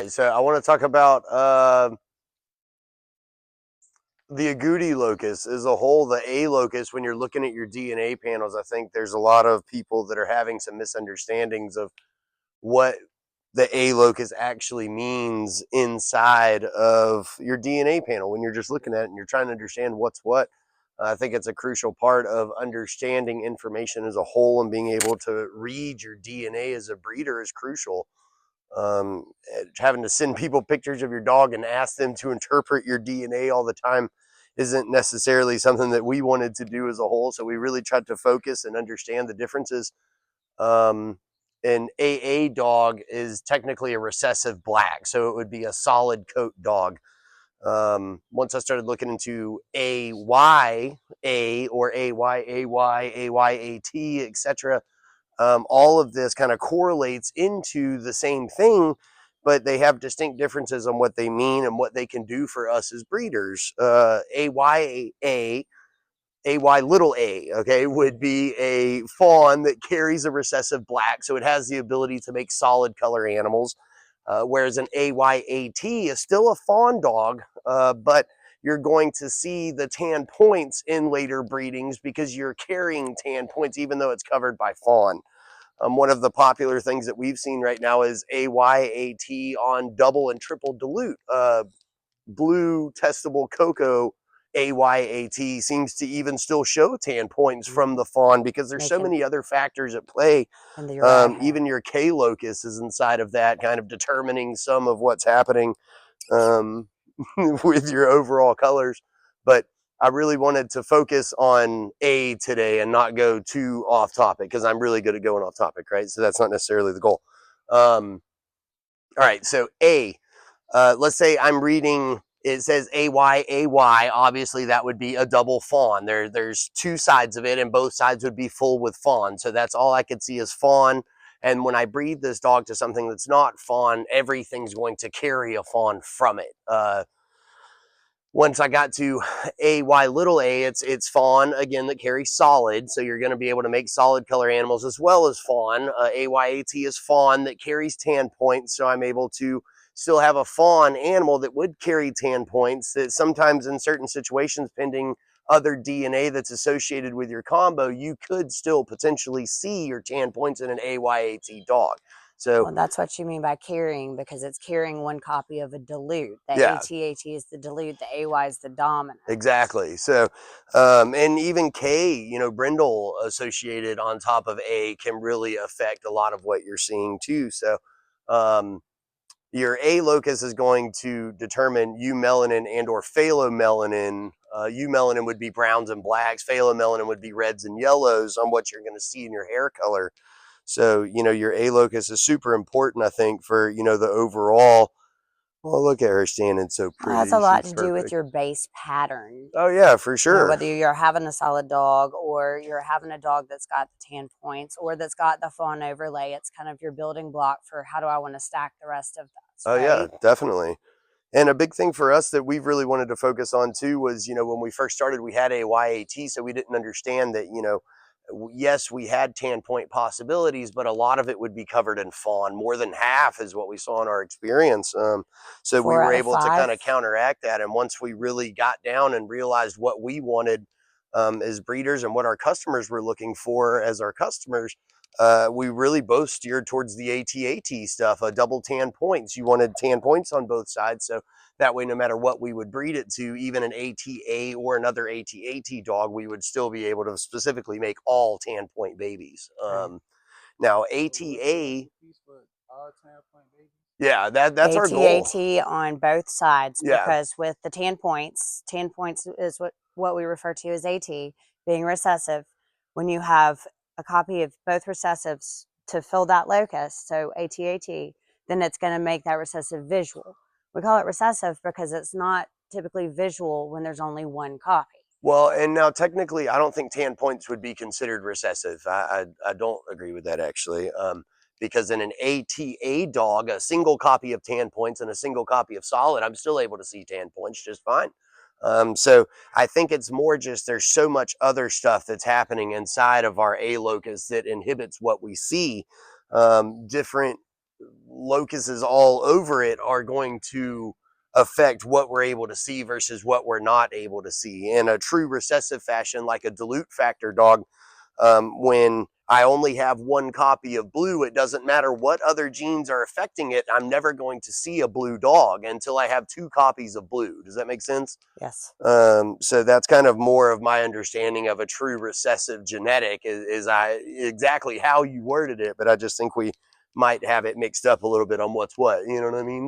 So I want to talk about the agouti locus as a whole, the A locus. When you're looking at your DNA panels, I think there's a lot of people that are having some misunderstandings of what the A locus actually means inside of your DNA panel when you're just looking at it and you're trying to understand what's what. I think it's a crucial part of understanding information as a whole, and being able to read your DNA as a breeder is crucial. Having to send people pictures of your dog and ask them to interpret your DNA all the time isn't necessarily something that we wanted to do as a whole. So we really tried to focus and understand the differences. An AA dog is technically a recessive black, so it would be a solid coat dog. Once I started looking into AYA or AYAY, AYAT, etc., all of this kind of correlates into the same thing, but they have distinct differences on what they mean and what they can do for us as breeders. AYA, AY little a, okay, would be a fawn that carries a recessive black, so it has the ability to make solid color animals. Whereas an AYAT is still a fawn dog, but you're going to see the tan points in later breedings because you're carrying tan points even though it's covered by fawn. One of the popular things that we've seen right now is AYAT on double and triple dilute. Blue testable cocoa AYAT seems to even still show tan points from the fawn because there's so many other factors at play. Even your K locus is inside of that, kind of determining some of what's happening with your overall colors. But I really wanted to focus on A today and not go too off topic, because I'm really good at going off topic, right? So that's not necessarily the goal. All right, so A, let's say I'm reading, it says AYAY, obviously that would be a double fawn. There's two sides of it and both sides would be full with fawn. So that's all I could see is fawn. And when I breed this dog to something that's not fawn, everything's going to carry a fawn from it. Once I got to AY little a, it's fawn again that carries solid, so you're going to be able to make solid color animals as well as fawn. AYAT is fawn that carries tan points, so I'm able to still have a fawn animal that would carry tan points, that sometimes in certain situations, pending other DNA that's associated with your combo, you could still potentially see your tan points in an AYAT dog. So well, that's what you mean by carrying, because it's carrying one copy of a dilute. The yeah. ATAT is the dilute, the AY is the dominant. Exactly. So, and even K, you know, brindle associated on top of A can really affect a lot of what you're seeing too. So, your A locus is going to determine eumelanin and or phalomelanin. Eumelanin would be browns and blacks. Phalomelanin would be reds and yellows on what you're going to see in your hair color. So, you know, your A locus is super important, I think, for, you know, the overall. Well, look at her standing so pretty. That's a lot She's to do with perfect. your base pattern. Oh yeah, for sure. You know, whether you're having a solid dog or you're having a dog that's got the tan points or that's got the fawn overlay, it's kind of your building block for how do I want to stack the rest of this, Oh right? yeah, definitely. And a big thing for us that we've really wanted to focus on too was, you know, when we first started, we had a YAT, so we didn't understand that, you know, yes, we had tan point possibilities, but a lot of it would be covered in fawn. More than half is what we saw in our experience. So we were able to kind of counteract that. And once we really got down and realized what we wanted as breeders and what our customers were looking for as our customers, we really both steered towards the ATAT stuff, double tan points. You wanted tan points on both sides, so that way no matter what we would breed it to, even an ATA or another ATAT dog, we would still be able to specifically make all tan point babies. Now ATA, yeah, that's our goal. ATAT on both sides, Yeah. because with the tan points is what we refer to as AT, being recessive. When you have a copy of both recessives to fill that locus, so ATAT, then it's going to make that recessive visual. We call it recessive because it's not typically visual when there's only one copy. Well, and now technically, I don't think tan points would be considered recessive. I don't agree with that actually, because in an ATA dog, a single copy of tan points and a single copy of solid, I'm still able to see tan points just fine. So I think it's more just there's so much other stuff that's happening inside of our A locus that inhibits what we see. Different locuses all over it are going to affect what we're able to see versus what we're not able to see. In a true recessive fashion, like a dilute factor dog, when I only have one copy of blue, it doesn't matter what other genes are affecting it. I'm never going to see a blue dog until I have two copies of blue. Does that make sense? Yes. So that's kind of more of my understanding of a true recessive genetic is I exactly how you worded it, but I just think we might have it mixed up a little bit on what's what. You know what I mean?